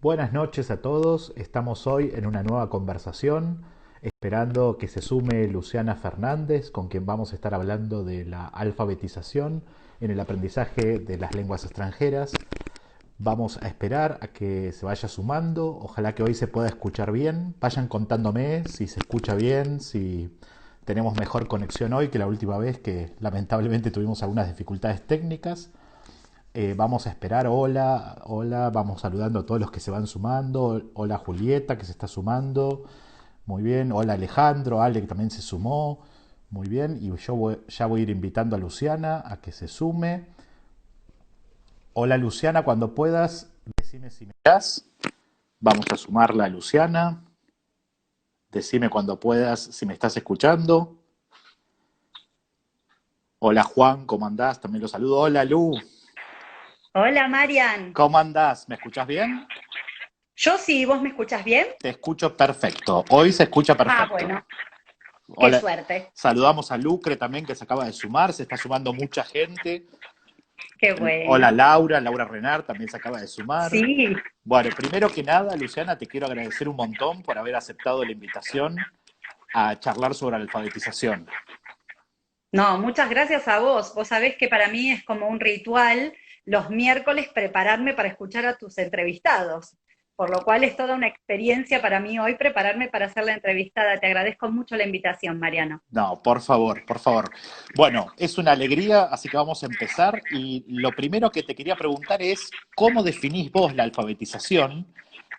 Buenas noches a todos. Estamos hoy en una nueva conversación, esperando que se sume Luciana Fernández, con quien vamos a estar hablando de la alfabetización en el aprendizaje de las lenguas extranjeras. Vamos a esperar a que se vaya sumando. Ojalá que hoy se pueda escuchar bien. Vayan contándome si se escucha bien, si tenemos mejor conexión hoy que la última vez, que lamentablemente tuvimos algunas dificultades técnicas. Vamos a esperar. Hola, hola, vamos saludando a todos los que se van sumando. Hola Julieta, que se está sumando. Muy bien. Hola Alejandro, Ale, que también se sumó. Muy bien. Y ya voy a ir invitando a Luciana a que se sume. Hola Luciana, cuando puedas, decime si me estás. Vamos a sumarla a Luciana. Decime cuando puedas si me estás escuchando. Hola Juan, ¿cómo andás? También lo saludo. Hola Lu, Hola Marian, ¿cómo andás? ¿Me escuchás bien? yo sí, ¿vos me escuchás bien? Te escucho perfecto. Hoy se escucha Ah, perfecto. bueno, qué Hola. suerte, Saludamos a Lucre también, que se acaba de sumar. Se está sumando mucha gente. qué Hola bueno. Laura, Laura Renard también se acaba de sumar. Sí, Bueno, primero que nada, Luciana, te quiero agradecer un montón por haber aceptado la invitación a charlar sobre alfabetización. no, muchas gracias a vos. Vos sabés que para mí es como un ritual los miércoles prepararme para escuchar a tus entrevistados, por lo cual es toda una experiencia para mí hoy prepararme para hacer la entrevistada. Te agradezco mucho la invitación, Mariano. No, por favor, por favor. Bueno, es una alegría, así que vamos a empezar. Y lo primero que te quería preguntar es, ¿cómo definís vos la alfabetización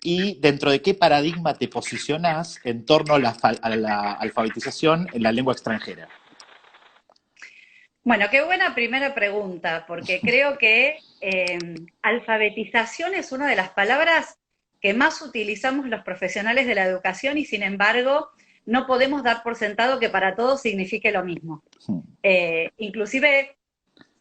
y dentro de qué paradigma te posicionás en torno a la alfabetización en la lengua extranjera? Bueno, qué buena primera pregunta, porque creo que alfabetización es una de las palabras que más utilizamos los profesionales de la educación y sin embargo no podemos dar por sentado que para todos signifique lo mismo. Inclusive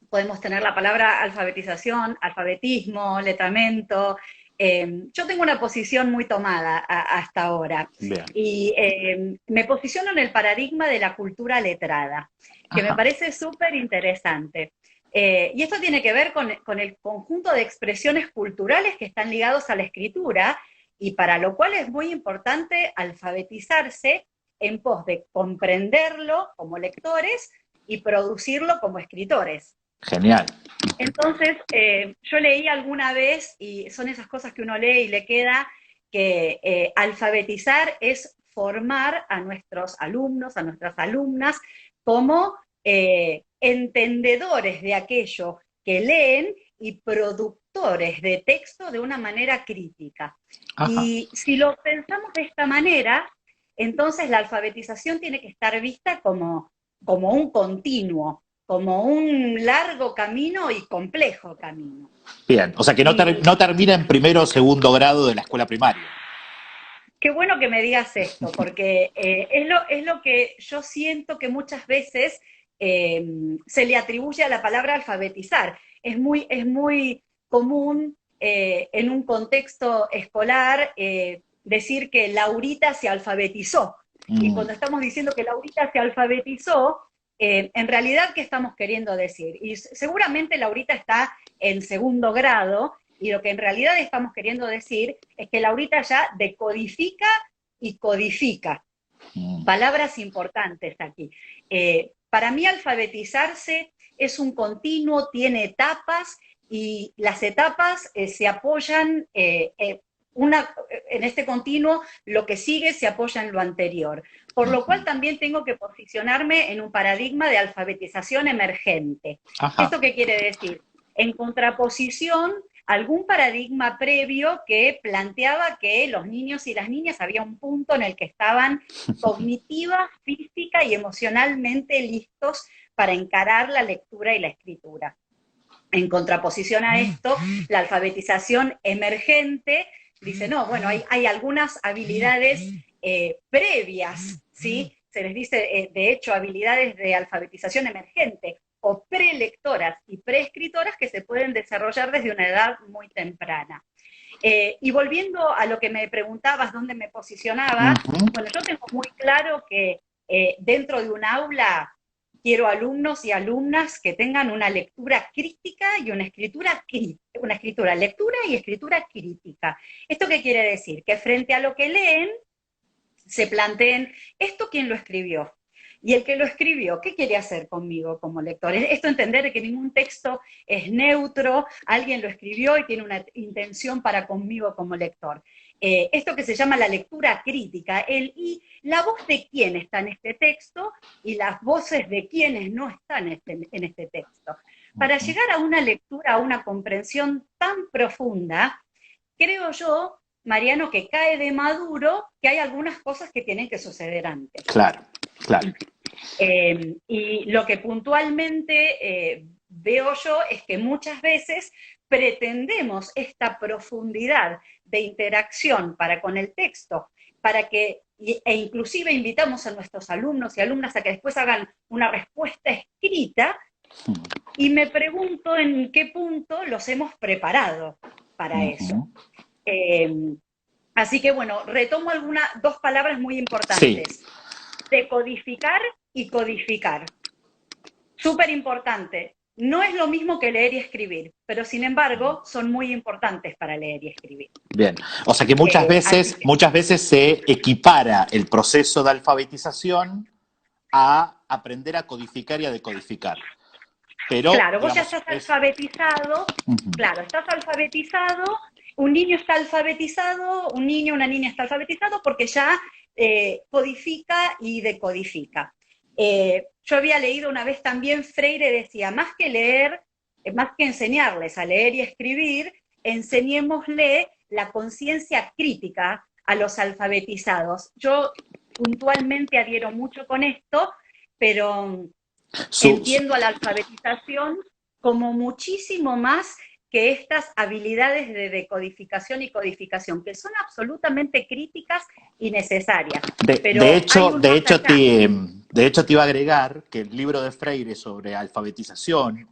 podemos tener la palabra alfabetización, alfabetismo, letramento. Yo tengo una posición muy tomada hasta ahora Bien. y me posiciono en el paradigma de la cultura letrada, que me Ajá. parece súper interesante. Y esto tiene que ver con el conjunto de expresiones culturales que están ligados a la escritura y para lo cual es muy importante alfabetizarse en pos de comprenderlo como lectores y producirlo como escritores. Genial. Entonces, yo leí alguna vez, y son esas cosas que uno lee y le queda, que alfabetizar es formar a nuestros alumnos, a nuestras alumnas, como entendedores de aquello que leen y productores de texto de una manera crítica. Ajá. Y si lo pensamos de esta manera, entonces la alfabetización tiene que estar vista como un continuo, como un largo camino y complejo camino. Bien. O sea que Y no termina en primero o segundo grado de la escuela primaria. qué bueno que me digas esto, porque es lo que yo siento que muchas veces eh, se le atribuye a la palabra alfabetizar. Es muy común en un contexto escolar decir que Laurita se alfabetizó. Y Mm. cuando estamos diciendo que Laurita se alfabetizó, en realidad, ¿qué estamos queriendo decir? Y seguramente Laurita está en segundo grado, y lo que en realidad estamos queriendo decir es que Laurita ya decodifica y codifica. Mm. Palabras importantes aquí. Para mí alfabetizarse es un continuo, tiene etapas y las etapas se apoyan, en este continuo lo que sigue se apoya en lo anterior. Por lo cual también tengo que posicionarme en un paradigma de alfabetización emergente. Ajá. ¿Esto qué quiere decir? En contraposición algún paradigma previo que planteaba que los niños y las niñas había un punto en el que estaban cognitiva, física y emocionalmente listos para encarar la lectura y la escritura. En contraposición a esto, la alfabetización emergente dice, no, bueno, hay algunas habilidades previas, ¿sí? Se les dice, de hecho, habilidades de alfabetización emergente o prelectoras y preescritoras que se pueden desarrollar desde una edad muy temprana. Y volviendo a lo que me preguntabas, dónde me posicionaba, Ujú. bueno, yo tengo muy claro que dentro de un aula quiero alumnos y alumnas que tengan una lectura crítica y una escritura, lectura y escritura crítica. ¿Esto qué quiere decir? Que frente a lo que leen, se planteen, ¿esto quién lo escribió? Y el que lo escribió, ¿qué quiere hacer conmigo como lector? Esto entender que ningún texto es neutro, alguien lo escribió y tiene una intención para conmigo como lector. Esto que se llama la lectura crítica, y la voz de quién está en este texto y las voces de quienes no están en este texto. Para llegar a una lectura, a una comprensión tan profunda, creo yo, Mariano, que cae de maduro que hay algunas cosas que tienen que suceder antes. Claro, claro. Y lo que puntualmente veo yo es que muchas veces pretendemos esta profundidad de interacción para con el texto, e inclusive invitamos a nuestros alumnos y alumnas a que después hagan una respuesta escrita, y me pregunto en qué punto los hemos preparado para eso. Así que bueno, retomo dos palabras muy importantes. Sí. Decodificar y codificar. Súper importante. No es lo mismo que leer y escribir, pero sin embargo son muy importantes para leer y escribir. Bien, o sea que muchas veces se equipara el proceso de alfabetización a aprender a codificar y a decodificar. Pero, claro, vos ya estás alfabetizado, claro, estás alfabetizado, un niño está alfabetizado, un niño, una niña está alfabetizado porque ya codifica y decodifica. Yo había leído una vez también, Freire decía, más que leer, más que enseñarles a leer y escribir, enseñémosle la conciencia crítica a los alfabetizados. Yo puntualmente adhiero mucho con esto, pero entiendo a la alfabetización como muchísimo más que estas habilidades de decodificación y codificación, que son absolutamente críticas y necesarias. De hecho, te iba a agregar que el libro de Freire sobre alfabetización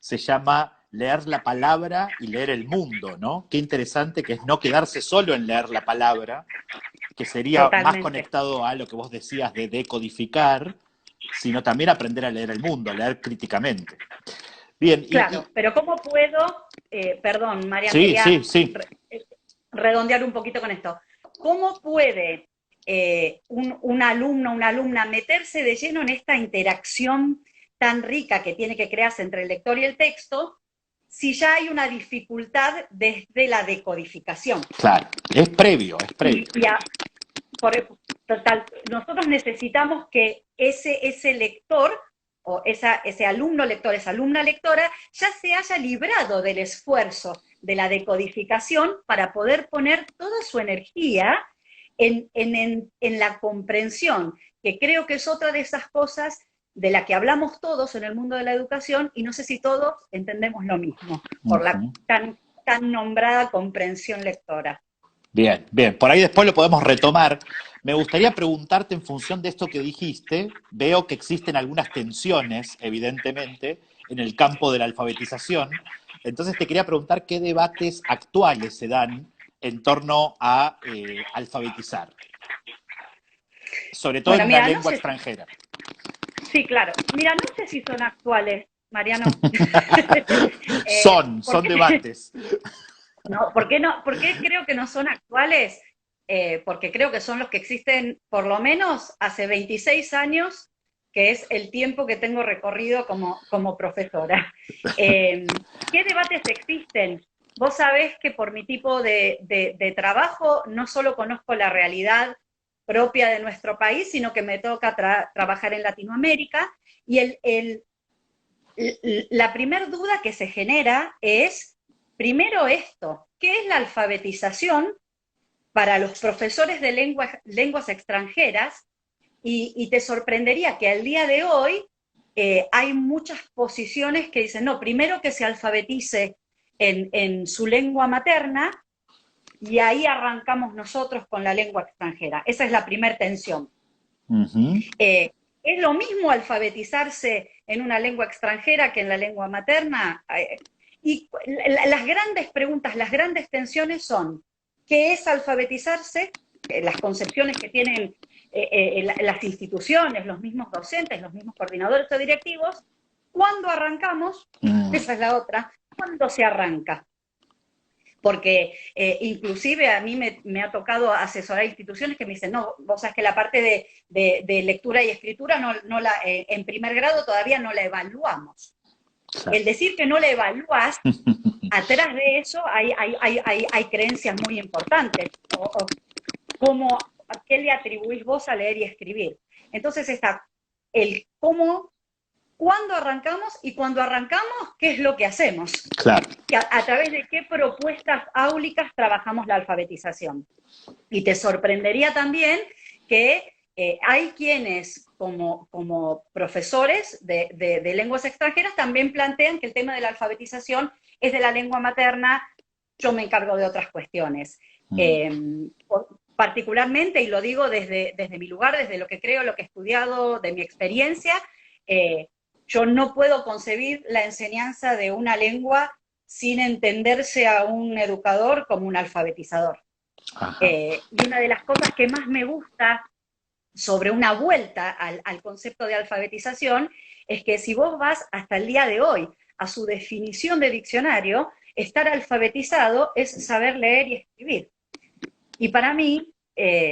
se llama Leer la palabra y leer el mundo, ¿no? Qué interesante que es no quedarse solo en leer la palabra, que sería más conectado a lo que vos decías de decodificar, sino también aprender a leer el mundo, a leer críticamente. Bien. Claro, pero ¿cómo puedo, perdón, Marian, sí. redondear un poquito con esto? ¿Cómo puede un alumno, una alumna meterse de lleno en esta interacción tan rica que tiene que crearse entre el lector y el texto si ya hay una dificultad desde la decodificación? Claro, es previo. Nosotros necesitamos que ese lector o ese alumno lector, esa alumna lectora, ya se haya librado del esfuerzo de la decodificación para poder poner toda su energía en la comprensión, que creo que es otra de esas cosas de la que hablamos todos en el mundo de la educación, y no sé si todos entendemos lo mismo, por la tan nombrada comprensión lectora. Bien. Por ahí después lo podemos retomar. Me gustaría preguntarte en función de esto que dijiste, veo que existen algunas tensiones, evidentemente, en el campo de la alfabetización. Entonces te quería preguntar qué debates actuales se dan en torno a alfabetizar, sobre todo en una lengua extranjera. Sí, claro. Mira, no sé si son actuales, Mariano. Son debates. No, ¿por qué no? ¿Por qué creo que no son actuales? Porque creo que son los que existen por lo menos hace 26 años, que es el tiempo que tengo recorrido como profesora. ¿Qué debates existen? Vos sabés que por mi tipo de trabajo no solo conozco la realidad propia de nuestro país, sino que me toca trabajar en Latinoamérica, y la primer duda que se genera es, primero esto, ¿qué es la alfabetización para los profesores de lenguas extranjeras? Y te sorprendería que al día de hoy hay muchas posiciones que dicen, no, primero que se alfabetice en su lengua materna, y ahí arrancamos nosotros con la lengua extranjera. Esa es la primera tensión. ¿Es lo mismo alfabetizarse en una lengua extranjera que en la lengua materna? Y las grandes preguntas, las grandes tensiones son, ¿qué es alfabetizarse? las concepciones que tienen las instituciones, los mismos docentes, los mismos coordinadores o directivos. ¿Cuándo arrancamos? Esa es la otra. ¿Cuándo se arranca? Porque inclusive a mí me ha tocado asesorar instituciones que me dicen, no, vos sabés que la parte de lectura y escritura en primer grado todavía no la evaluamos. Claro. El decir que no la evalúas, atrás de eso hay creencias muy importantes. ¿Qué le atribuís vos a leer y escribir? Entonces está el cómo, cuándo arrancamos y cuando arrancamos, ¿qué es lo que hacemos? Claro. A través de qué propuestas áulicas trabajamos la alfabetización. Y te sorprendería también que hay quienes, como profesores de lenguas extranjeras, también plantean que el tema de la alfabetización es de la lengua materna, yo me encargo de otras cuestiones. Particularmente, y lo digo desde mi lugar, desde lo que creo, lo que he estudiado, de mi experiencia, yo no puedo concebir la enseñanza de una lengua sin entenderse a un educador como un alfabetizador. Y una de las cosas que más me gusta sobre una vuelta al concepto de alfabetización es que si vos vas hasta el día de hoy a su definición de diccionario, estar alfabetizado es saber leer y escribir. Y para mí,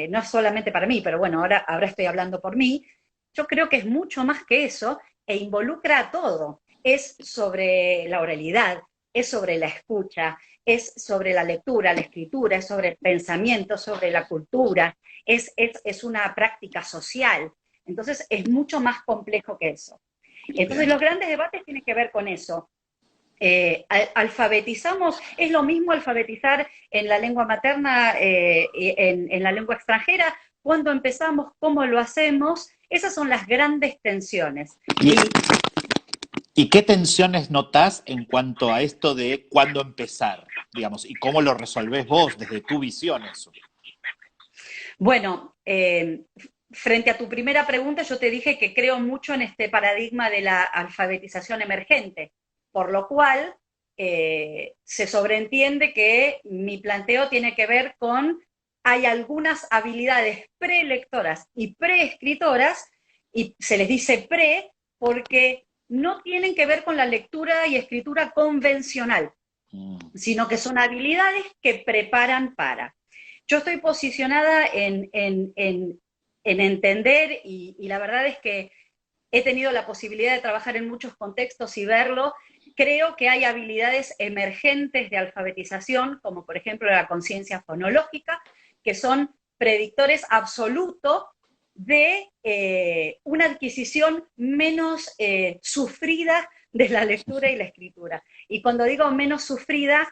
no solamente para mí, pero bueno, ahora estoy hablando por mí, yo creo que es mucho más que eso e involucra a todo. Es sobre la oralidad, es sobre la escucha, es sobre la lectura, la escritura, es sobre el pensamiento, sobre la cultura, es una práctica social. Entonces es mucho más complejo que eso. Entonces los grandes debates tienen que ver con eso. Alfabetizamos, es lo mismo alfabetizar en la lengua materna, en la lengua extranjera, cuándo empezamos, cómo lo hacemos, esas son las grandes tensiones. ¿Y qué tensiones notás en cuanto a esto de cuándo empezar, digamos, y cómo lo resolvés vos desde tu visión eso? Bueno, frente a tu primera pregunta, yo te dije que creo mucho en este paradigma de la alfabetización emergente, por lo cual se sobreentiende que mi planteo tiene que ver con, hay algunas habilidades prelectoras y preescritoras, y se les dice pre porque no tienen que ver con la lectura y escritura convencional, sino que son habilidades que preparan para. Yo estoy posicionada en entender, y la verdad es que he tenido la posibilidad de trabajar en muchos contextos y verlo. Creo que hay habilidades emergentes de alfabetización, como por ejemplo la conciencia fonológica, que son predictores absolutos de una adquisición menos sufrida de la lectura y la escritura. Y cuando digo menos sufrida,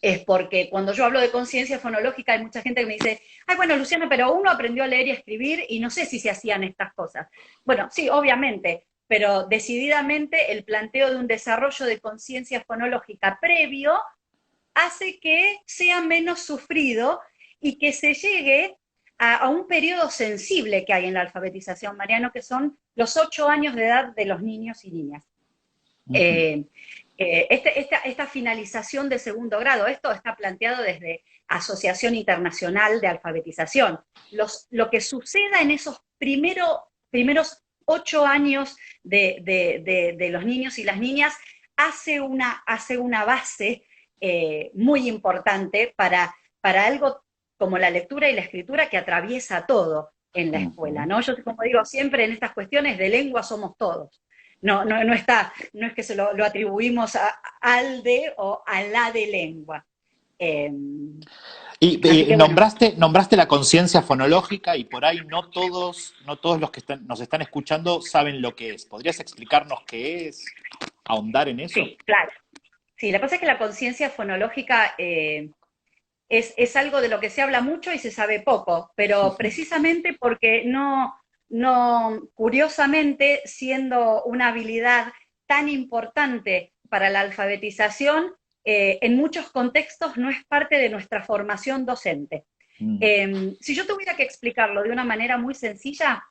es porque cuando yo hablo de conciencia fonológica hay mucha gente que me dice, ay, bueno, Luciana, pero uno aprendió a leer y a escribir y no sé si se hacían estas cosas. Bueno, sí, obviamente, pero decididamente el planteo de un desarrollo de conciencia fonológica previo hace que sea menos sufrido y que se llegue a un periodo sensible que hay en la alfabetización, Mariano, que son los 8 años de edad de los niños y niñas. Esta finalización de segundo grado, esto está planteado desde Asociación Internacional de Alfabetización. Lo que suceda en esos primeros 8 años de los niños y las niñas hace una base muy importante para algo como la lectura y la escritura que atraviesa todo en la escuela, ¿no? Yo, como digo siempre, en estas cuestiones de lengua somos todos. No es que se lo atribuimos al de o a la de lengua. Nombraste la conciencia fonológica y por ahí no todos los que nos están escuchando saben lo que es. ¿Podrías explicarnos qué es? ¿Ahondar en eso? Sí, claro. Sí, lo que pasa es que la conciencia fonológica es algo de lo que se habla mucho y se sabe poco, pero precisamente porque curiosamente, siendo una habilidad tan importante para la alfabetización, en muchos contextos no es parte de nuestra formación docente. Si yo tuviera que explicarlo de una manera muy sencilla,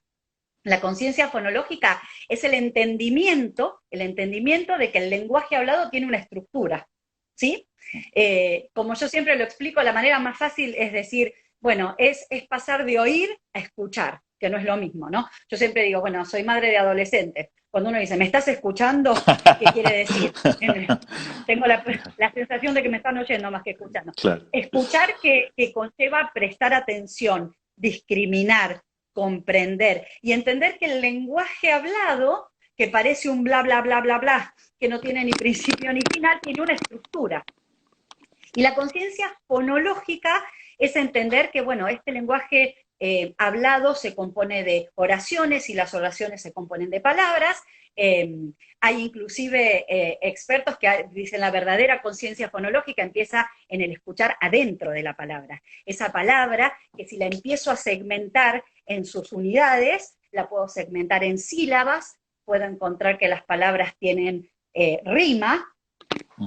la conciencia fonológica es el entendimiento de que el lenguaje hablado tiene una estructura, ¿sí? Como yo siempre lo explico, la manera más fácil es decir, Bueno, es pasar de oír a escuchar, que no es lo mismo, ¿no? Yo siempre digo, bueno, soy madre de adolescentes. Cuando uno dice, ¿me estás escuchando? ¿Qué quiere decir? Tengo la sensación de que me están oyendo más que escuchando. Claro. Escuchar que conlleva prestar atención, discriminar, comprender y entender que el lenguaje hablado, que parece un bla, bla, bla, bla, bla, que no tiene ni principio ni final, tiene una estructura. Y la conciencia fonológica es entender que, bueno, este lenguaje hablado se compone de oraciones y las oraciones se componen de palabras. Hay inclusive expertos que dicen la verdadera conciencia fonológica empieza en el escuchar adentro de la palabra. Esa palabra que si la empiezo a segmentar en sus unidades, la puedo segmentar en sílabas, puedo encontrar que las palabras tienen rima,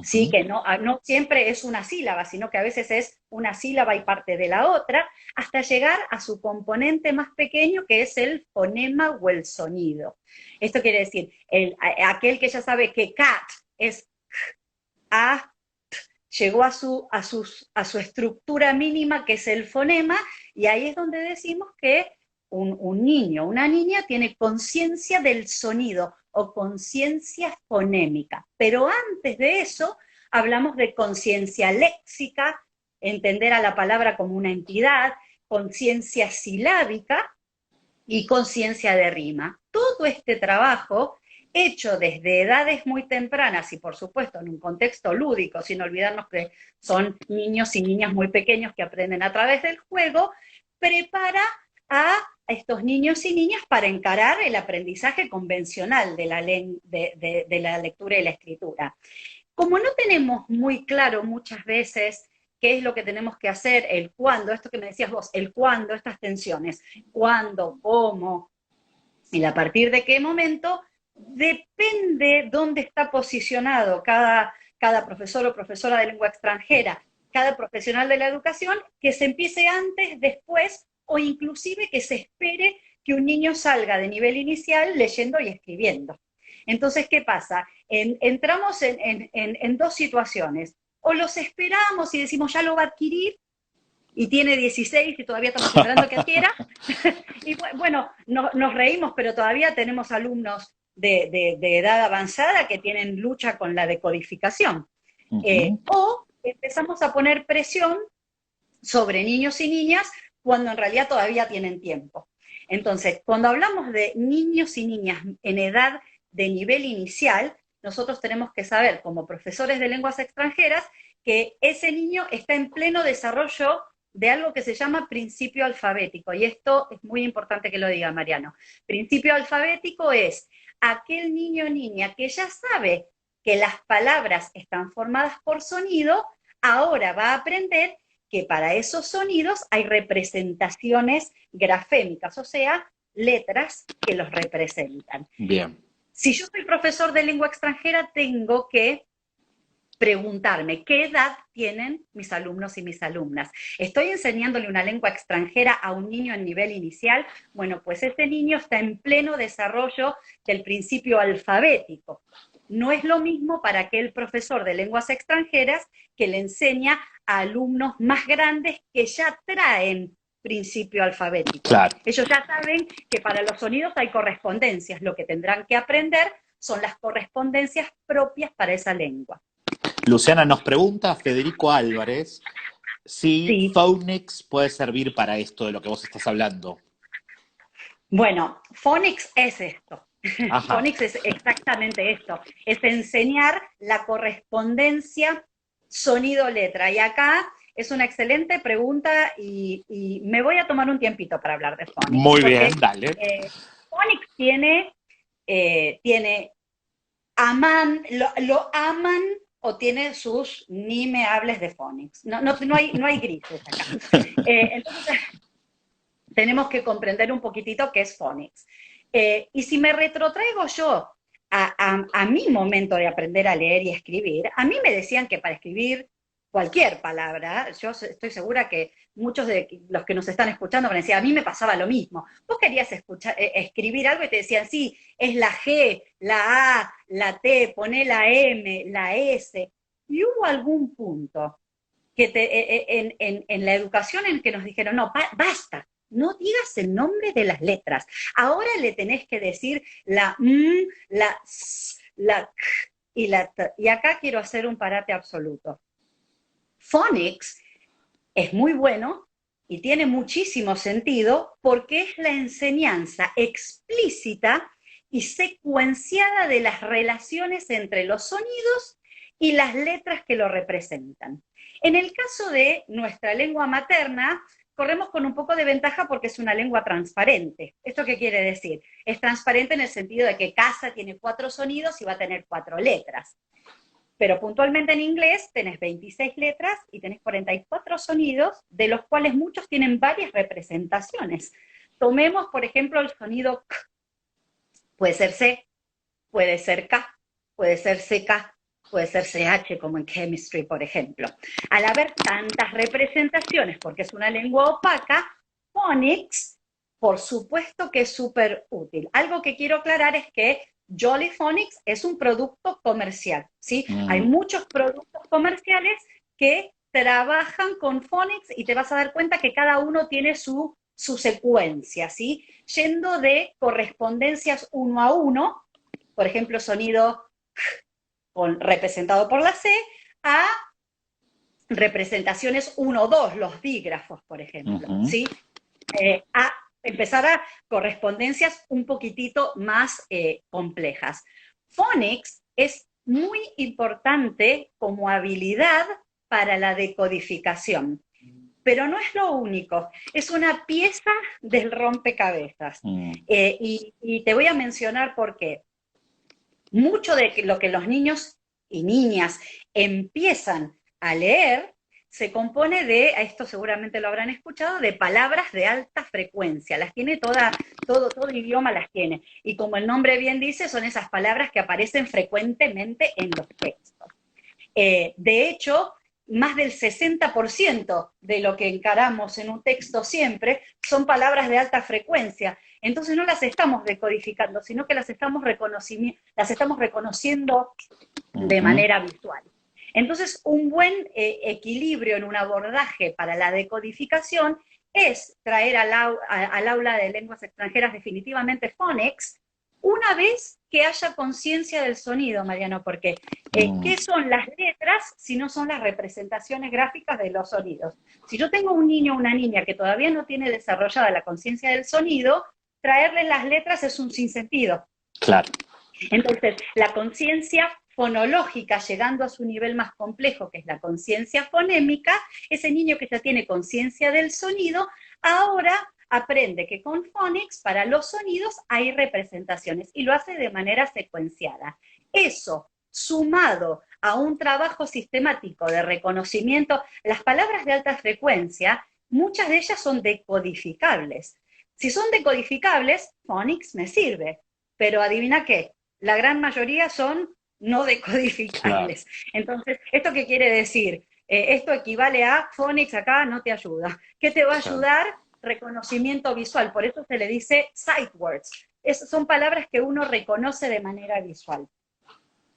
sí, que no siempre es una sílaba, sino que a veces es una sílaba y parte de la otra, hasta llegar a su componente más pequeño, que es el fonema o el sonido. Esto quiere decir, aquel que ya sabe que cat es a, llegó a su estructura mínima, que es el fonema, y ahí es donde decimos que un niño, una niña tiene conciencia del sonido o conciencia fonémica. Pero antes de eso, hablamos de conciencia léxica, entender a la palabra como una entidad, conciencia silábica y conciencia de rima. Todo este trabajo, hecho desde edades muy tempranas y por supuesto en un contexto lúdico, sin olvidarnos que son niños y niñas muy pequeños que aprenden a través del juego, prepara a estos niños y niñas para encarar el aprendizaje convencional de la lectura y la escritura. Como no tenemos muy claro muchas veces qué es lo que tenemos que hacer, el cuándo, esto que me decías vos, el cuándo, estas tensiones, cuándo, cómo, y a partir de qué momento, depende dónde está posicionado cada profesor o profesora de lengua extranjera, cada profesional de la educación, que se empiece antes, después, o inclusive que se espere que un niño salga de nivel inicial leyendo y escribiendo. Entonces, ¿qué pasa? Entramos en dos situaciones. O los esperamos y decimos, ya lo va a adquirir, y tiene 16 y todavía estamos esperando que adquiera. Y bueno, nos reímos, pero todavía tenemos alumnos de edad avanzada que tienen lucha con la decodificación. O empezamos a poner presión sobre niños y niñas cuando en realidad todavía tienen tiempo. Entonces, cuando hablamos de niños y niñas en edad de nivel inicial, nosotros tenemos que saber, como profesores de lenguas extranjeras, que ese niño está en pleno desarrollo de algo que se llama principio alfabético. Y esto es muy importante que lo diga Mariano. Principio alfabético es aquel niño o niña que ya sabe que las palabras están formadas por sonido, ahora va a aprender que para esos sonidos hay representaciones grafémicas, o sea, letras que los representan. Bien. Si yo soy profesor de lengua extranjera, tengo que preguntarme qué edad tienen mis alumnos y mis alumnas. ¿Estoy enseñándole una lengua extranjera a un niño en nivel inicial? Bueno, pues ese niño está en pleno desarrollo del principio alfabético. No es lo mismo para aquel profesor de lenguas extranjeras que le enseña a alumnos más grandes que ya traen principio alfabético. Claro. Ellos ya saben que para los sonidos hay correspondencias. Lo que tendrán que aprender son las correspondencias propias para esa lengua. Luciana, nos pregunta Federico Álvarez si Phonics puede servir para esto de lo que vos estás hablando. Bueno, Phonics es esto. Ajá. Phonics es exactamente esto. Es enseñar la correspondencia sonido-letra. Y acá es una excelente pregunta y me voy a tomar un tiempito para hablar de Phonics. Muy bien, dale. Phonics tiene lo aman o tiene sus ni me hables de Phonics. No hay grises acá. Entonces, tenemos que comprender un poquitito qué es Phonics. Y si me retrotraigo yo a mi momento de aprender a leer y escribir, a mí me decían que para escribir cualquier palabra, yo estoy segura que muchos de los que nos están escuchando me decían, a mí me pasaba lo mismo. Vos querías escribir algo y te decían, sí, es la G, la A, la T, poné la M, la S. Y hubo algún punto en la educación en que nos dijeron, no, basta, no digas el nombre de las letras. Ahora le tenés que decir la M, la S, la K y la T. Y acá quiero hacer un parate absoluto. Phonics es muy bueno y tiene muchísimo sentido porque es la enseñanza explícita y secuenciada de las relaciones entre los sonidos y las letras que lo representan. En el caso de nuestra lengua materna, corremos con un poco de ventaja porque es una lengua transparente. ¿Esto qué quiere decir? Es transparente en el sentido de que casa tiene 4 sonidos y va a tener 4 letras. Pero puntualmente en inglés tenés 26 letras y tenés 44 sonidos, de los cuales muchos tienen varias representaciones. Tomemos, por ejemplo, el sonido K. Puede ser C, puede ser K, puede ser CK, puede ser CH, como en chemistry, por ejemplo. Al haber tantas representaciones, porque es una lengua opaca, phonics, por supuesto que es súper útil. Algo que quiero aclarar es que Jolly Phonics es un producto comercial, ¿sí? Hay muchos productos comerciales que trabajan con phonics y te vas a dar cuenta que cada uno tiene su secuencia, ¿sí? Yendo de correspondencias 1 a 1, por ejemplo, sonido representado por la C, a representaciones 1-2, los dígrafos, por ejemplo, ¿sí? A empezar a correspondencias un poquitito más complejas. Phonics es muy importante como habilidad para la decodificación, pero no es lo único, es una pieza del rompecabezas. Y te voy a mencionar por qué. Mucho de lo que los niños y niñas empiezan a leer se compone de, a esto seguramente lo habrán escuchado, de palabras de alta frecuencia. Las tiene todo idioma las tiene. Y como el nombre bien dice, son esas palabras que aparecen frecuentemente en los textos. De hecho, más del 60% de lo que encaramos en un texto siempre son palabras de alta frecuencia. Entonces no las estamos decodificando, sino que las estamos reconociendo de manera visual. Entonces, un buen equilibrio en un abordaje para la decodificación es traer al aula de lenguas extranjeras definitivamente phonics, una vez que haya conciencia del sonido, Mariano, porque ¿qué son las letras si no son las representaciones gráficas de los sonidos? Si yo tengo un niño o una niña que todavía no tiene desarrollada la conciencia del sonido, traerle las letras es un sinsentido. Claro. Entonces, la conciencia fonológica, llegando a su nivel más complejo, que es la conciencia fonémica, ese niño que ya tiene conciencia del sonido, ahora aprende que con phonics, para los sonidos, hay representaciones, y lo hace de manera secuenciada. Eso, sumado a un trabajo sistemático de reconocimiento, las palabras de alta frecuencia, muchas de ellas son decodificables. Si son decodificables, phonics me sirve, pero adivina qué, la gran mayoría son no decodificables. Claro. Entonces, ¿esto qué quiere decir? Esto equivale a phonics acá no te ayuda. ¿Qué te va a ayudar? Reconocimiento visual, por eso se le dice sight words. Son palabras que uno reconoce de manera visual.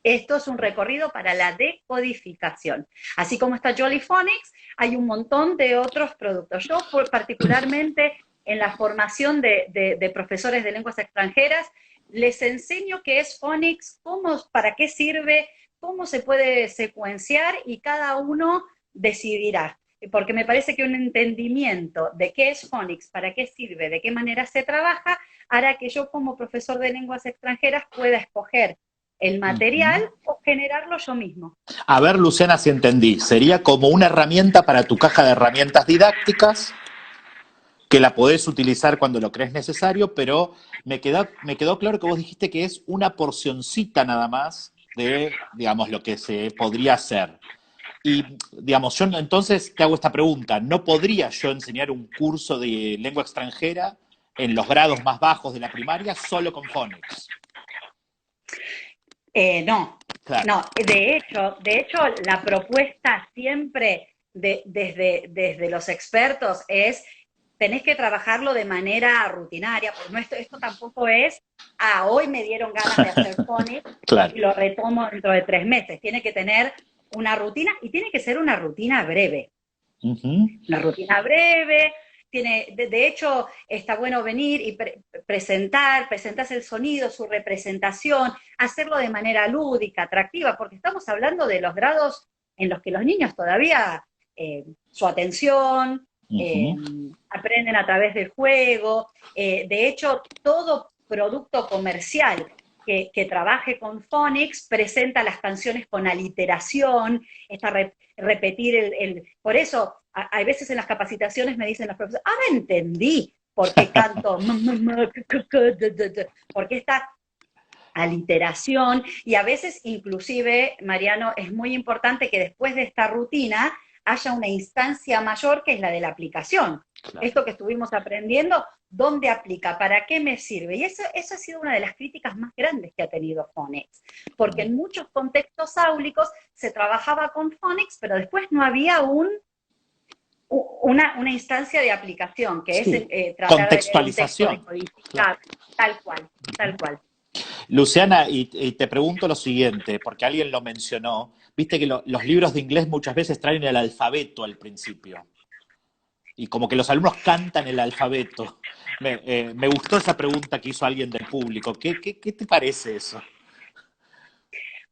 Esto es un recorrido para la decodificación. Así como está Jolly Phonics, hay un montón de otros productos. Yo particularmente en la formación de profesores de lenguas extranjeras, les enseño qué es phonics, para qué sirve, cómo se puede secuenciar y cada uno decidirá. Porque me parece que un entendimiento de qué es phonics, para qué sirve, de qué manera se trabaja, hará que yo como profesor de lenguas extranjeras pueda escoger el material o generarlo yo mismo. A ver, Luciana, si entendí. Sería como una herramienta para tu caja de herramientas didácticas, que la podés utilizar cuando lo crees necesario, pero me quedó claro que vos dijiste que es una porcioncita nada más de, digamos, lo que se podría hacer. Y, digamos, yo entonces te hago esta pregunta, ¿no podría yo enseñar un curso de lengua extranjera en los grados más bajos de la primaria solo con phonics? No, claro. No, de hecho, la propuesta siempre desde los expertos es tenés que trabajarlo de manera rutinaria, porque esto tampoco es, hoy me dieron ganas de hacer phonics, claro, y lo retomo dentro de 3 meses. Tiene que tener una rutina, y tiene que ser una rutina breve. Ujú. Una rutina breve, de hecho, está bueno venir y presentar el sonido, su representación, hacerlo de manera lúdica, atractiva, porque estamos hablando de los grados en los que los niños todavía su atención, eh, Ujú. aprenden a través del juego. De hecho, todo producto comercial que trabaje con phonics presenta las canciones con aliteración, repetir por eso, hay veces en las capacitaciones me dicen los profesores, ahora entendí por qué canto, porque esta aliteración, y a veces inclusive, Mariano, es muy importante que después de esta rutina haya una instancia mayor que es la de la aplicación. Claro. Esto que estuvimos aprendiendo, ¿dónde aplica? ¿Para qué me sirve? Y eso ha sido una de las críticas más grandes que ha tenido Phonics, porque en muchos contextos áulicos se trabajaba con Phonics, pero después no había una instancia de aplicación, que Sí. es tratar de leer un texto Contextualización. decodificar, Claro. tal cual, tal cual. Luciana, y te pregunto lo siguiente, porque alguien lo mencionó, viste que los libros de inglés muchas veces traen el alfabeto al principio, y como que los alumnos cantan el alfabeto. Me gustó esa pregunta que hizo alguien del público. ¿Qué te parece eso?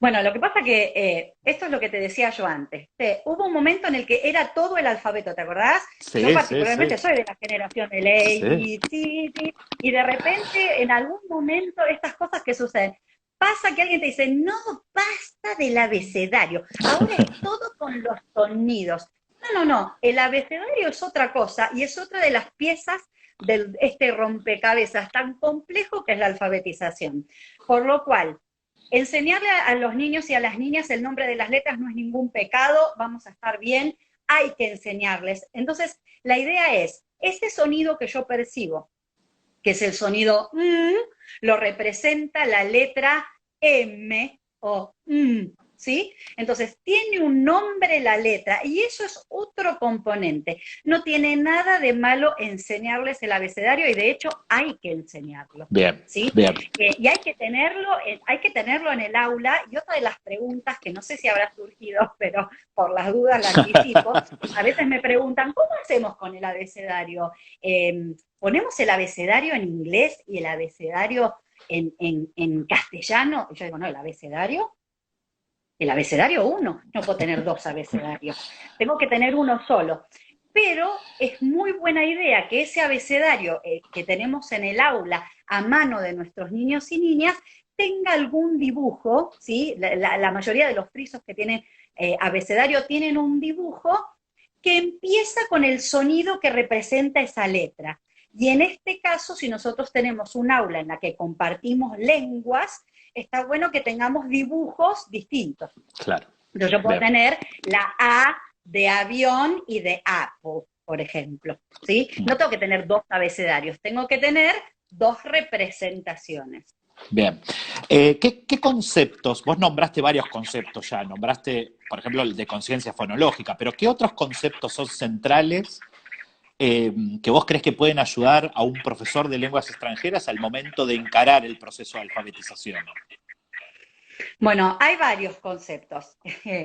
Bueno, lo que pasa que esto es lo que te decía yo antes. Hubo un momento en el que era todo el alfabeto, ¿te acordás? Yo Sí, sí, sí. particularmente soy de la generación del A, Sí. B, C, D, y de repente en algún momento estas cosas que suceden, pasa que alguien te dice, no, basta del abecedario, ahora es todo con los sonidos. No, no, no, el abecedario es otra cosa y es otra de las piezas de este rompecabezas tan complejo que es la alfabetización. Por lo cual, enseñarle a los niños y a las niñas el nombre de las letras no es ningún pecado, vamos a estar bien, hay que enseñarles. Entonces, la idea es, este sonido que yo percibo, que es el sonido lo representa la letra M o ¿sí? Entonces, tiene un nombre la letra y eso es otro componente. No tiene nada de malo enseñarles el abecedario y de hecho hay que enseñarlo, Bien, ¿sí? bien. Y hay que tenerlo en el aula. Y otra de las preguntas que no sé si habrá surgido, pero por las dudas la anticipo, a veces me preguntan, ¿cómo hacemos con el abecedario? ¿Ponemos el abecedario en inglés y el abecedario en castellano? Y yo digo, no, el abecedario uno, no puedo tener dos abecedarios, tengo que tener uno solo. Pero es muy buena idea que ese abecedario que tenemos en el aula a mano de nuestros niños y niñas tenga algún dibujo, ¿sí? La mayoría de los frisos que tienen abecedario tienen un dibujo que empieza con el sonido que representa esa letra. Y en este caso, si nosotros tenemos un aula en la que compartimos lenguas, está bueno que tengamos dibujos distintos. Claro. Entonces yo puedo Bien. tener la A de avión y de Apple, por ejemplo, ¿sí? No tengo que tener dos abecedarios, tengo que tener dos representaciones. Bien. ¿Qué conceptos? Vos nombraste varios conceptos ya, nombraste, por ejemplo, el de conciencia fonológica, pero ¿qué otros conceptos son centrales que vos crees que pueden ayudar a un profesor de lenguas extranjeras al momento de encarar el proceso de alfabetización? Bueno, hay varios conceptos.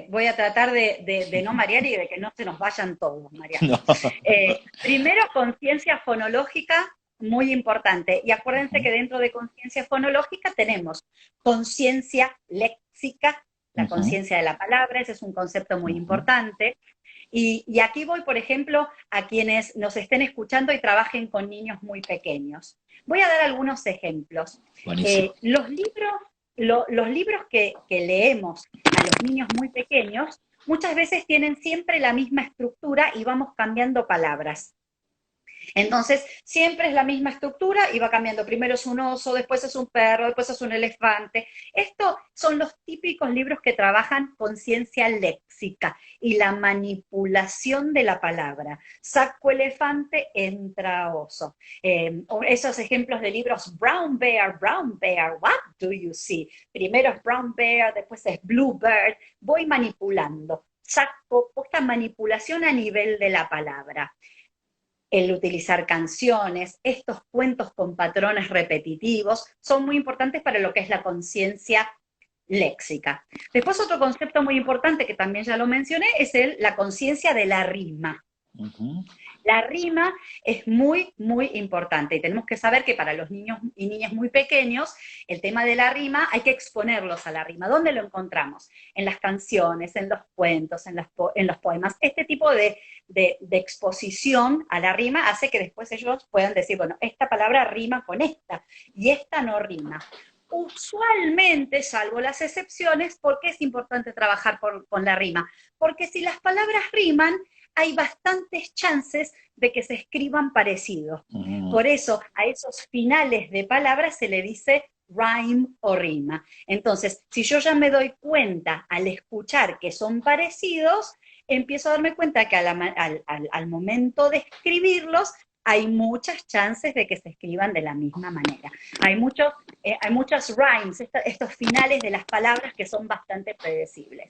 Voy a tratar de no marear y de que no se nos vayan todos, Mariano. No. Primero, conciencia fonológica, muy importante. Y acuérdense que dentro de conciencia fonológica tenemos conciencia léxica, la conciencia de la palabra, ese es un concepto muy importante. Y aquí voy, por ejemplo, a quienes nos estén escuchando y trabajen con niños muy pequeños. Voy a dar algunos ejemplos. Buenísimo. Los libros que leemos a los niños muy pequeños muchas veces tienen siempre la misma estructura y vamos cambiando palabras. Entonces, siempre es la misma estructura y va cambiando. Primero es un oso, después es un perro, después es un elefante. Estos son los típicos libros que trabajan conciencia léxica y la manipulación de la palabra. Saco elefante, entra oso. Esos ejemplos de libros, brown bear, what do you see? Primero es brown bear, después es blue bird. Voy manipulando. Saco esta manipulación a nivel de la palabra. El utilizar canciones, estos cuentos con patrones repetitivos, son muy importantes para lo que es la conciencia léxica. Después otro concepto muy importante que también ya lo mencioné es la conciencia de la rima. Ujú. La rima es muy, muy importante y tenemos que saber que para los niños y niñas muy pequeños el tema de la rima hay que exponerlos a la rima. ¿Dónde lo encontramos? En las canciones, en los cuentos, en los poemas. Este tipo de exposición a la rima hace que después ellos puedan decir, bueno, esta palabra rima con esta y esta no rima. Usualmente, salvo las excepciones, ¿por qué es importante trabajar con la rima? Porque si las palabras riman, hay bastantes chances de que se escriban parecidos. Por eso a esos finales de palabras se le dice rhyme o rima. Entonces, si yo ya me doy cuenta al escuchar que son parecidos, empiezo a darme cuenta que al momento de escribirlos, hay muchas chances de que se escriban de la misma manera. Hay muchos rhymes, estos finales de las palabras que son bastante predecibles.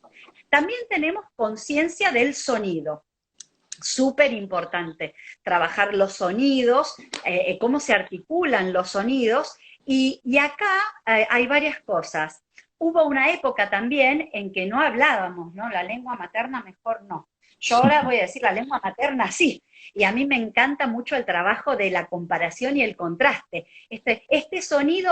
También tenemos conciencia del sonido. Súper importante trabajar los sonidos, cómo se articulan los sonidos, y acá hay varias cosas. Hubo una época también en que no hablábamos, ¿no? La lengua materna mejor no. Yo ahora voy a decir la lengua materna sí, y a mí me encanta mucho el trabajo de la comparación y el contraste. Este sonido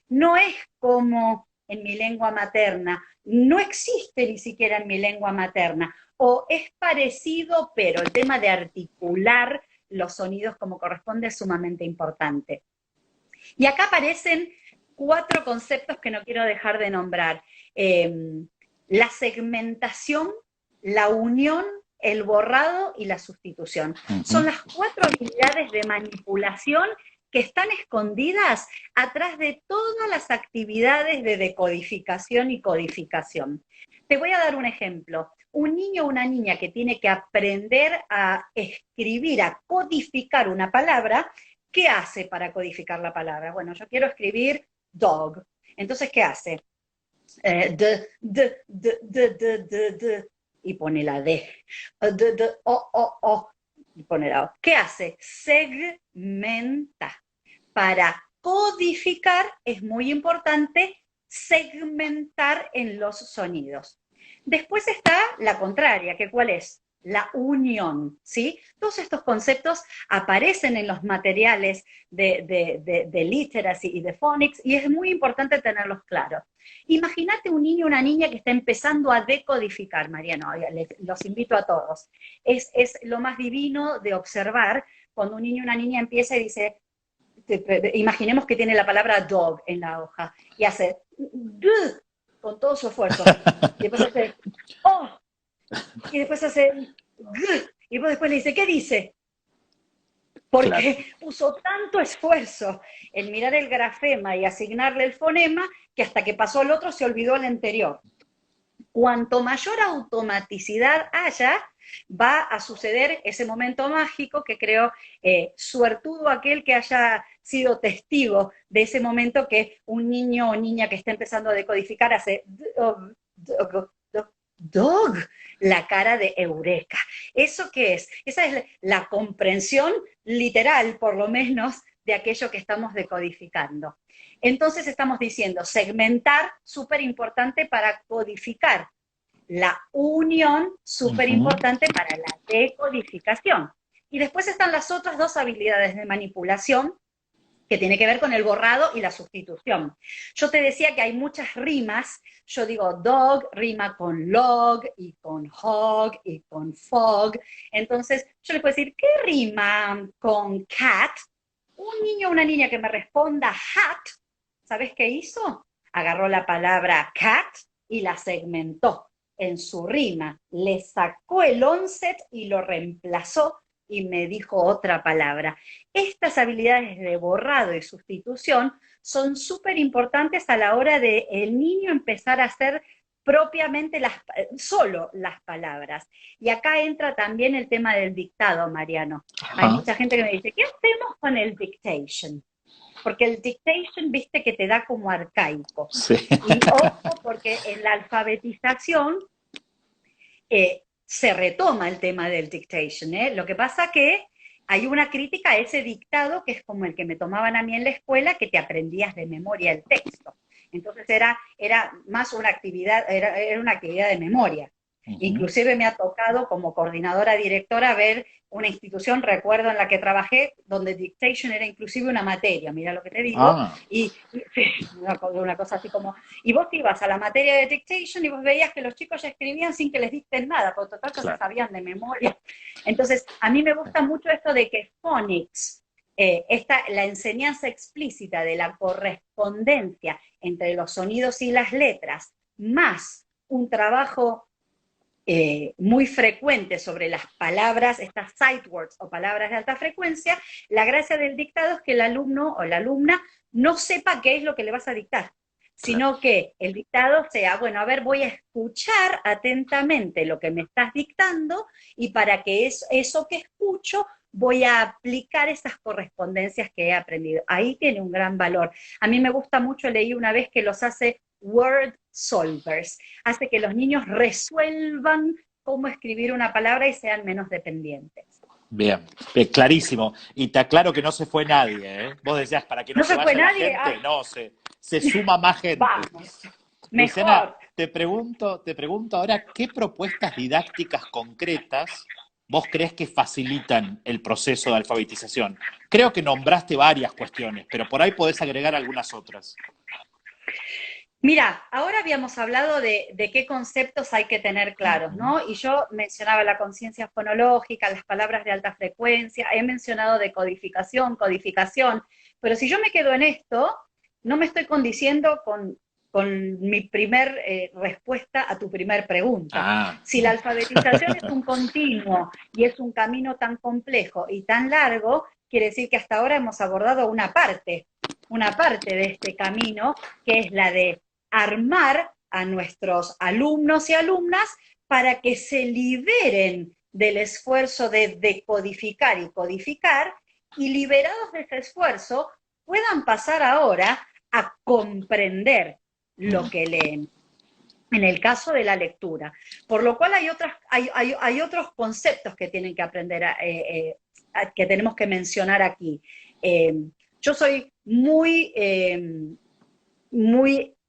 no es como en mi lengua materna, no existe ni siquiera en mi lengua materna, o es parecido, pero el tema de articular los sonidos como corresponde es sumamente importante. Y acá aparecen 4 conceptos que no quiero dejar de nombrar. La segmentación, la unión, el borrado y la sustitución. Son las 4 habilidades de manipulación que están escondidas atrás de todas las actividades de decodificación y codificación. Te voy a dar un ejemplo. Un niño o una niña que tiene que aprender a escribir, a codificar una palabra, ¿qué hace para codificar la palabra? Bueno, yo quiero escribir dog. Entonces, ¿qué hace? Y pone la D. Y pone la O. ¿Qué hace? Segmenta. Para codificar es muy importante segmentar en los sonidos. Después está la contraria, que ¿cuál es? La unión, ¿sí? Todos estos conceptos aparecen en los materiales de literacy y de phonics, y es muy importante tenerlos claros. Imagínate un niño o una niña que está empezando a decodificar, Mariano, los invito a todos. Es lo más divino de observar cuando un niño o una niña empieza y dice, imaginemos que tiene la palabra dog en la hoja, y hace con todo su esfuerzo, y después hace oh, y después hace g, y después le dice, ¿qué dice? Porque claro, puso tanto esfuerzo en mirar el grafema y asignarle el fonema, que hasta que pasó el otro se olvidó el anterior. Cuanto mayor automaticidad haya, va a suceder ese momento mágico que creo suertudo aquel que haya sido testigo de ese momento que un niño o niña que está empezando a decodificar hace dog, la cara de eureka. ¿Eso qué es? Esa es la comprensión literal, por lo menos, de aquello que estamos decodificando. Entonces estamos diciendo, segmentar, súper importante para codificar. La unión, súper importante para la decodificación. Y después están las otras 2 habilidades de manipulación, que tiene que ver con el borrado y la sustitución. Yo te decía que hay muchas rimas. Yo digo dog, rima con log, y con hog, y con fog. Entonces, yo les puedo decir, ¿qué rima con cat? Un niño o una niña que me responda hat, ¿sabes qué hizo? Agarró la palabra cat y la segmentó en su rima, le sacó el onset y lo reemplazó y me dijo otra palabra. Estas habilidades de borrado y sustitución son súper importantes a la hora de el niño empezar a hacer propiamente solo las palabras. Y acá entra también el tema del dictado, Mariano. Hay mucha gente que me dice, ¿qué hacemos con el dictation? Porque el dictation, viste, que te da como arcaico. Sí. Y ojo, porque en la alfabetización se retoma el tema del dictation. Lo que pasa que hay una crítica a ese dictado que es como el que me tomaban a mí en la escuela, que te aprendías de memoria el texto. Entonces era más una actividad, era una actividad de memoria. Inclusive me ha tocado como coordinadora directora ver una institución, recuerdo en la que trabajé, donde dictation era inclusive una materia, mira lo que te digo, una cosa así como, y vos ibas a la materia de dictation y vos veías que los chicos ya escribían sin que les dicten nada, porque total ya se sabían de memoria. Entonces, a mí me gusta mucho esto de que phonics, la enseñanza explícita de la correspondencia entre los sonidos y las letras, más un trabajo muy frecuente sobre las palabras, estas sight words o palabras de alta frecuencia, la gracia del dictado es que el alumno o la alumna no sepa qué es lo que le vas a dictar, sino que el dictado sea, bueno, a ver, voy a escuchar atentamente lo que me estás dictando y para que eso que escucho voy a aplicar esas correspondencias que he aprendido. Ahí tiene un gran valor. A mí me gusta mucho, leí una vez que los hace word solvers, hace que los niños resuelvan cómo escribir una palabra y sean menos dependientes. Bien, clarísimo. Y te aclaro que no se fue nadie, ¿eh? Vos decías, para que no se vaya la gente, no, se suma más gente. Vamos, mejor. Luciana, te pregunto ahora, ¿qué propuestas didácticas concretas vos crees que facilitan el proceso de alfabetización? Creo que nombraste varias cuestiones, pero por ahí podés agregar algunas otras. Mira, ahora habíamos hablado de qué conceptos hay que tener claros, ¿no? Y yo mencionaba la conciencia fonológica, las palabras de alta frecuencia, he mencionado decodificación, codificación, pero si yo me quedo en esto, no me estoy condiciendo con mi primer respuesta a tu primer pregunta. Si la alfabetización es un continuo y es un camino tan complejo y tan largo, quiere decir que hasta ahora hemos abordado una parte de este camino, que es la de armar a nuestros alumnos y alumnas para que se liberen del esfuerzo de decodificar y codificar, y liberados de ese esfuerzo puedan pasar ahora a comprender lo que leen. En el caso de la lectura. Por lo cual hay otros conceptos que tienen que aprender, que tenemos que mencionar aquí. Yo soy muy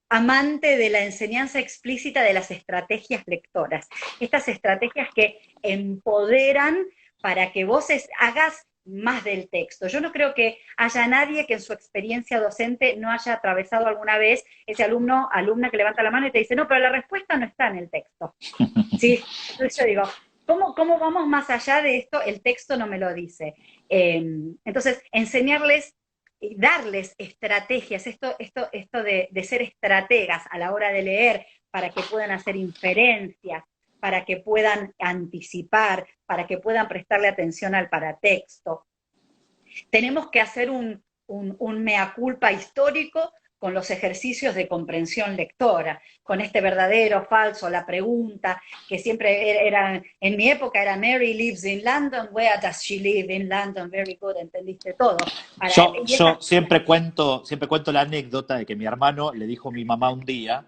amante de la enseñanza explícita de las estrategias lectoras. Estas estrategias que empoderan para que vos hagas más del texto. Yo no creo que haya nadie que en su experiencia docente no haya atravesado alguna vez ese alumna que levanta la mano y te dice, no, pero la respuesta no está en el texto. ¿Sí? Entonces yo digo, ¿cómo vamos más allá de esto? El texto no me lo dice. Entonces, enseñarles, darles estrategias, esto de ser estrategas a la hora de leer, para que puedan hacer inferencias, para que puedan anticipar, para que puedan prestarle atención al paratexto. Tenemos que hacer un mea culpa histórico con los ejercicios de comprensión lectora, con este verdadero, falso, la pregunta, que siempre era, en mi época era Mary lives in London, where does she live in London? Very good, entendiste todo. Yo siempre cuento la anécdota de que mi hermano le dijo a mi mamá un día,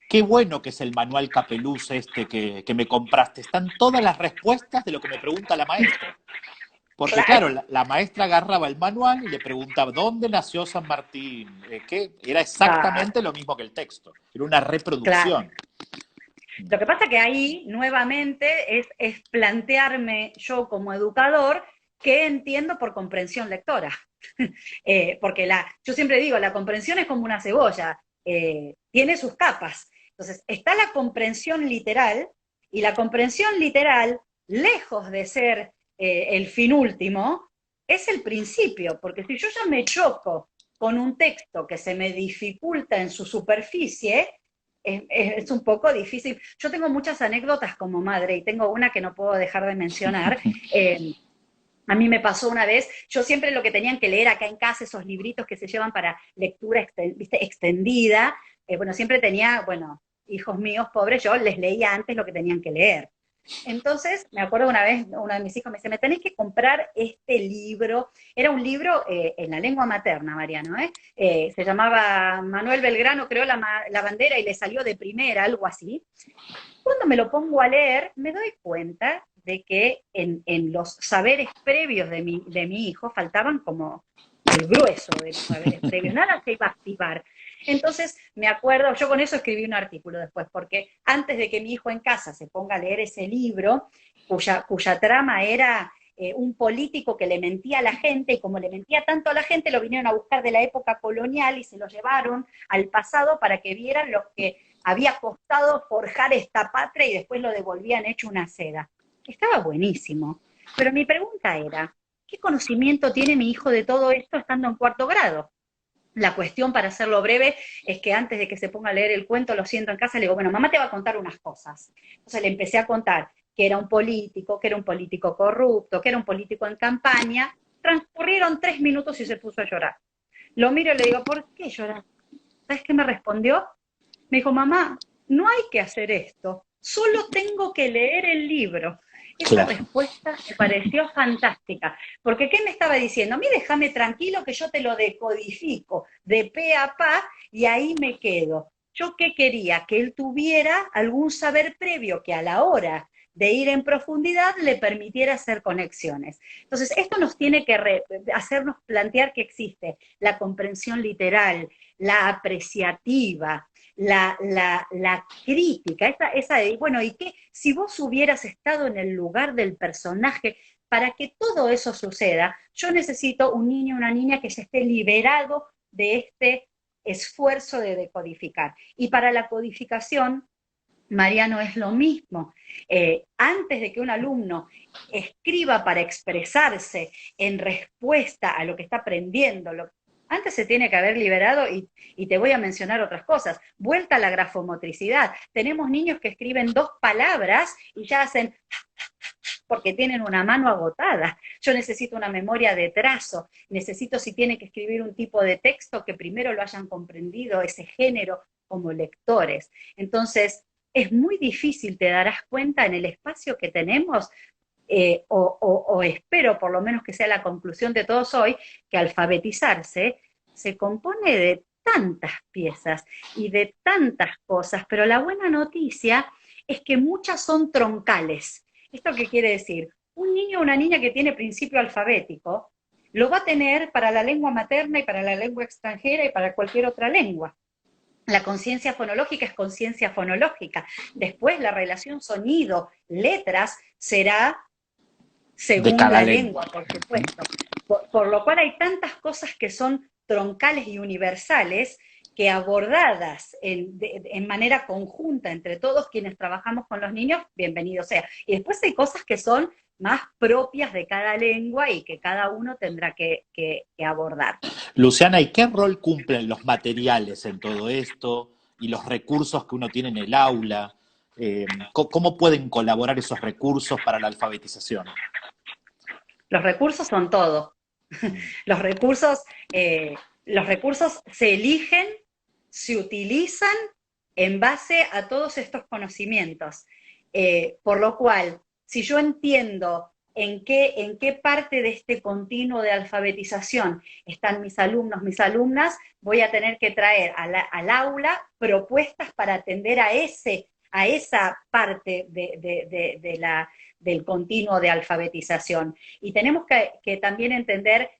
qué bueno que es el manual Capeluz que me compraste, están todas las respuestas de lo que me pregunta la maestra. Porque claro, la maestra agarraba el manual y le preguntaba, ¿dónde nació San Martín? ¿Qué? Era exactamente lo mismo que el texto, era una reproducción. Lo que pasa que ahí, nuevamente, es plantearme yo como educador qué entiendo por comprensión lectora. Porque yo siempre digo, la comprensión es como una cebolla, tiene sus capas. Entonces, está la comprensión literal, y la comprensión literal, lejos de ser el fin último, es el principio, porque si yo ya me choco con un texto que se me dificulta en su superficie, es un poco difícil. Yo tengo muchas anécdotas como madre, y tengo una que no puedo dejar de mencionar. A mí me pasó una vez, yo siempre lo que tenían que leer acá en casa, esos libritos que se llevan para lectura extendida, bueno, siempre tenía, hijos míos pobres, yo les leía antes lo que tenían que leer. Entonces, me acuerdo una vez, uno de mis hijos me dice, me tenés que comprar este libro. Era un libro en la lengua materna, Mariano, se llamaba Manuel Belgrano creó la bandera y le salió de primera, algo así. Cuando me lo pongo a leer, me doy cuenta de que en los saberes previos de mi hijo faltaban como el grueso de los saberes previos, nada se iba a activar. Entonces, me acuerdo, yo con eso escribí un artículo después, porque antes de que mi hijo en casa se ponga a leer ese libro, cuya trama era un político que le mentía a la gente, y como le mentía tanto a la gente, lo vinieron a buscar de la época colonial y se lo llevaron al pasado para que vieran lo que había costado forjar esta patria y después lo devolvían hecho una seda. Estaba buenísimo. Pero mi pregunta era, ¿qué conocimiento tiene mi hijo de todo esto estando en cuarto grado? La cuestión, para hacerlo breve, es que antes de que se ponga a leer el cuento, lo siento en casa, le digo, bueno, mamá te va a contar unas cosas. Entonces le empecé a contar que era un político, que era un político corrupto, que era un político en campaña. Transcurrieron 3 minutos y se puso a llorar. Lo miro y le digo, ¿por qué lloras? ¿Sabes qué me respondió? Me dijo, mamá, no hay que hacer esto, solo tengo que leer el libro. Esa Claro. respuesta me pareció fantástica, porque ¿qué me estaba diciendo? A mí déjame tranquilo que yo te lo decodifico de pe a pa y ahí me quedo. Yo qué quería, que él tuviera algún saber previo que a la hora de ir en profundidad le permitiera hacer conexiones. Entonces, esto nos tiene que hacernos plantear que existe la comprensión literal, la apreciativa, la crítica, esa de, bueno, ¿y qué? Si vos hubieras estado en el lugar del personaje, para que todo eso suceda, yo necesito un niño, una niña que se esté liberado de este esfuerzo de decodificar. Y para la codificación, Mariano, es lo mismo. Antes de que un alumno escriba para expresarse en respuesta a lo que está aprendiendo, antes se tiene que haber liberado, y te voy a mencionar otras cosas. Vuelta a la grafomotricidad. Tenemos niños que escriben 2 palabras y ya hacen porque tienen una mano agotada. Yo necesito una memoria de trazo, necesito, si tienen que escribir un tipo de texto, que primero lo hayan comprendido ese género como lectores. Entonces, es muy difícil, te darás cuenta en el espacio que tenemos, o espero por lo menos que sea la conclusión de todos hoy, que alfabetizarse se compone de tantas piezas y de tantas cosas, pero la buena noticia es que muchas son troncales. ¿Esto qué quiere decir? Un niño o una niña que tiene principio alfabético lo va a tener para la lengua materna y para la lengua extranjera y para cualquier otra lengua. La conciencia fonológica es conciencia fonológica. Después la relación sonido-letras será De según cada la lengua. lengua, por supuesto. Por lo cual hay tantas cosas que son troncales y universales que abordadas en manera conjunta entre todos quienes trabajamos con los niños, bienvenido sea. Y después hay cosas que son más propias de cada lengua y que cada uno tendrá que abordar. Luciana, ¿y qué rol cumplen los materiales en todo esto y los recursos que uno tiene en el aula? ¿Cómo pueden colaborar esos recursos para la alfabetización? Los recursos son todo. Mm. Los recursos, los recursos se eligen, se utilizan en base a todos estos conocimientos. Por lo cual, si yo entiendo en qué parte de este continuo de alfabetización están mis alumnos, mis alumnas, voy a tener que traer al aula propuestas para atender a esa parte del continuo de alfabetización. Y tenemos que también entender,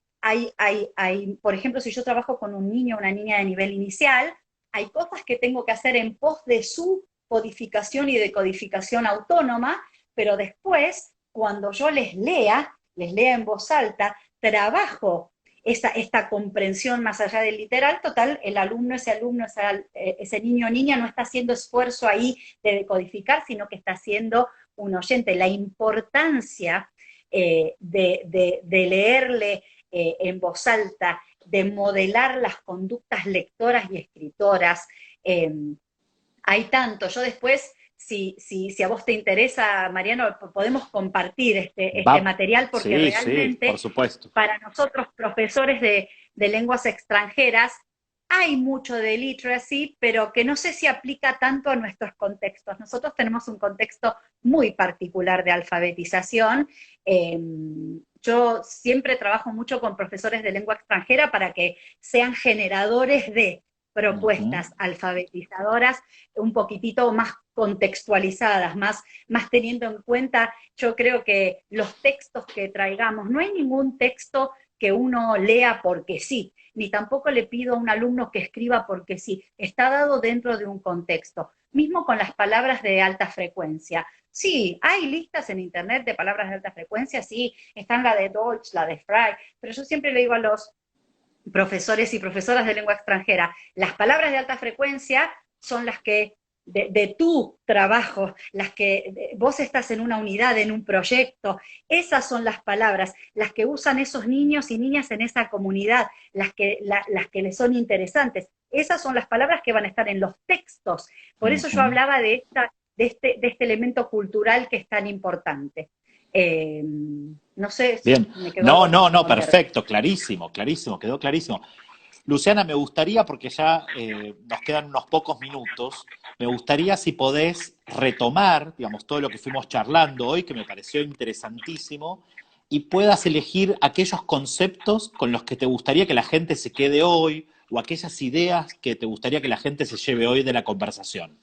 por ejemplo, si yo trabajo con un niño o una niña de nivel inicial, hay cosas que tengo que hacer en pos de su codificación y decodificación autónoma, pero después, cuando yo les lea en voz alta, trabajo esta comprensión más allá del literal. Total, el alumno, ese niño o niña no está haciendo esfuerzo ahí de decodificar, sino que está haciendo un oyente. La importancia de leerle en voz alta, de modelar las conductas lectoras y escritoras. Hay tanto. Yo después, si a vos te interesa, Mariano, podemos compartir este material, porque Sí, sí, por realmente supuesto. para nosotros, profesores de lenguas extranjeras, hay mucho de literacy, pero que no sé si aplica tanto a nuestros contextos. Nosotros tenemos un contexto muy particular de alfabetización. Yo siempre trabajo mucho con profesores de lengua extranjera para que sean generadores de Ujú. propuestas alfabetizadoras un poquitito más contextualizadas, más teniendo en cuenta, yo creo que los textos que traigamos, no hay ningún texto que uno lea porque sí, ni tampoco le pido a un alumno que escriba porque sí, está dado dentro de un contexto. Mismo con las palabras de alta frecuencia. Sí, hay listas en internet de palabras de alta frecuencia, sí, están la de Deutsch, la de Frey, pero yo siempre le digo a los profesores y profesoras de lengua extranjera, las palabras de alta frecuencia son las que de tu trabajo, las que vos estás en una unidad, en un proyecto, esas son las palabras, las que usan esos niños y niñas en esa comunidad, las que les son interesantes. Esas son las palabras que van a estar en los textos. Por eso yo Ujú. hablaba de este elemento cultural que es tan importante. No sé si Bien. me quedó No, algo por no, no, responder. perfecto, clarísimo, clarísimo, quedó clarísimo. Luciana, me gustaría, porque ya nos quedan unos pocos minutos, me gustaría si podés retomar, digamos, todo lo que fuimos charlando hoy, que me pareció interesantísimo, y puedas elegir aquellos conceptos con los que te gustaría que la gente se quede hoy, o aquellas ideas que te gustaría que la gente se lleve hoy de la conversación.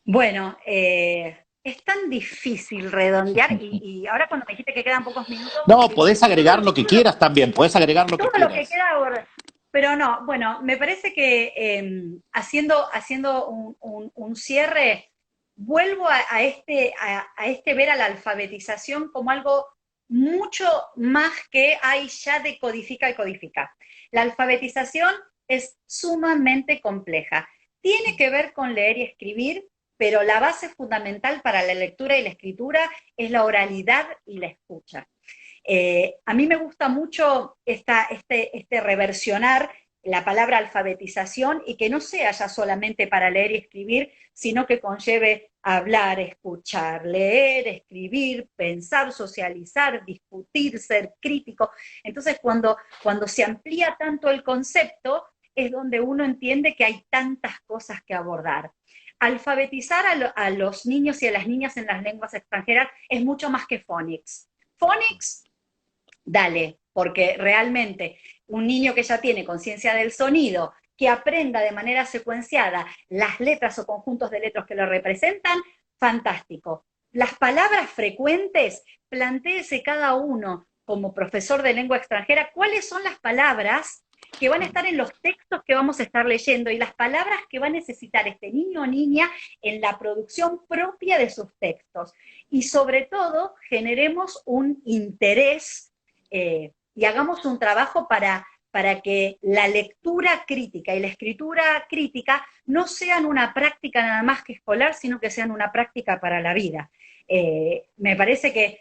Bueno, es tan difícil redondear y ahora cuando me dijiste que quedan pocos minutos, No, dije, podés agregar lo que todo lo, quieras también, podés agregar lo que todo lo que quieras. queda ahora. Pero no, bueno, me parece que haciendo un cierre, vuelvo a este ver a la alfabetización como algo mucho más que hay ya de codifica y codifica. La alfabetización es sumamente compleja. Tiene que ver con leer y escribir, pero la base fundamental para la lectura y la escritura es la oralidad y la escucha. A mí me gusta mucho este reversionar la palabra alfabetización y que no sea ya solamente para leer y escribir, sino que conlleve hablar, escuchar, leer, escribir, pensar, socializar, discutir, ser crítico. Entonces, cuando se amplía tanto el concepto, es donde uno entiende que hay tantas cosas que abordar. Alfabetizar a los niños y a las niñas en las lenguas extranjeras es mucho más que phonics. Phonics, dale, porque realmente un niño que ya tiene conciencia del sonido, que aprenda de manera secuenciada las letras o conjuntos de letras que lo representan, fantástico. Las palabras frecuentes, plantéese cada uno como profesor de lengua extranjera cuáles son las palabras que van a estar en los textos que vamos a estar leyendo y las palabras que va a necesitar este niño o niña en la producción propia de sus textos. Y sobre todo, generemos un interés y hagamos un trabajo para que la lectura crítica y la escritura crítica no sean una práctica nada más que escolar, sino que sean una práctica para la vida. Me parece que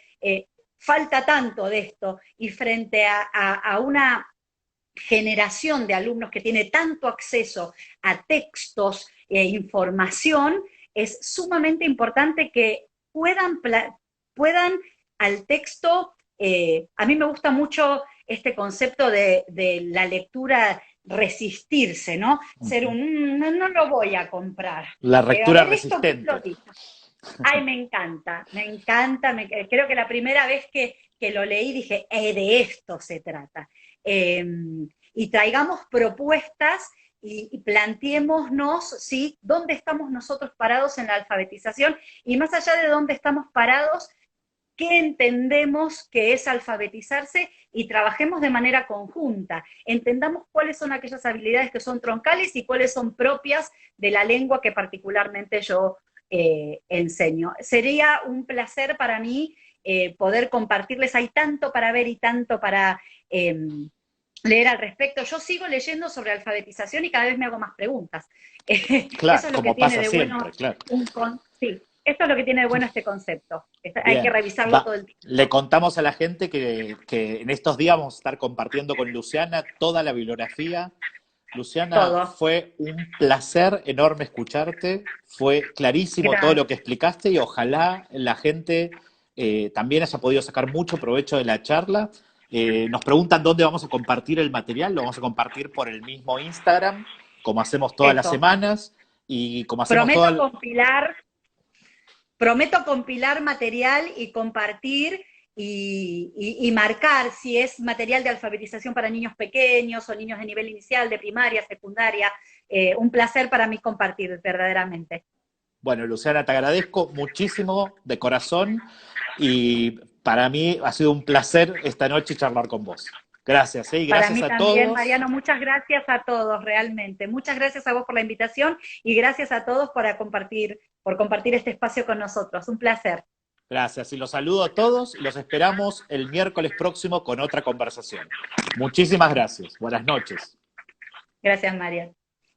falta tanto de esto y frente a una generación de alumnos que tiene tanto acceso a textos e información, es sumamente importante que puedan al texto, a mí me gusta mucho este concepto de la lectura resistirse, ¿no? Ser un, no, no lo voy a comprar. La A lectura ver esto, ¿quién lo resistente. dice? Ay, me encanta, me encanta. Creo que la primera vez que lo leí dije, de esto se trata. Eh, y traigamos propuestas y planteémonos, ¿sí?, dónde estamos nosotros parados en la alfabetización y más allá de dónde estamos parados, qué entendemos que es alfabetizarse y trabajemos de manera conjunta. Entendamos cuáles son aquellas habilidades que son troncales y cuáles son propias de la lengua que particularmente yo enseño. Sería un placer para mí poder compartirles. Hay tanto para ver y tanto para leer al respecto. Yo sigo leyendo sobre alfabetización y cada vez me hago más preguntas. Eso Claro, es lo que como tiene pasa de siempre, bueno claro. sí, esto es lo que tiene de bueno este concepto. Hay que Bien, revisarlo todo va. el Le tiempo. contamos a la gente que en estos días vamos a estar compartiendo con Luciana toda la bibliografía. Luciana, Todo. fue un placer enorme escucharte, fue clarísimo todo lo Gracias. que explicaste y ojalá la gente también haya podido sacar mucho provecho de la charla. Nos preguntan dónde vamos a compartir el material, lo vamos a compartir por el mismo Instagram, como hacemos todas las Eso. semanas y como hacemos Prometo todas... compilar, prometo compilar material y compartir. y marcar si es material de alfabetización para niños pequeños o niños de nivel inicial, de primaria, secundaria. Un placer para mí compartir, verdaderamente. Bueno, Luciana, te agradezco muchísimo de corazón y para mí ha sido un placer esta noche charlar con vos. Gracias, y Para gracias mí a también, todos. Mariano, muchas gracias a todos, realmente. Muchas gracias a vos por la invitación y gracias a todos por compartir este espacio con nosotros. Un placer. Gracias, y los saludo a todos y los esperamos el miércoles próximo con otra conversación. Muchísimas gracias. Buenas noches. Gracias, María.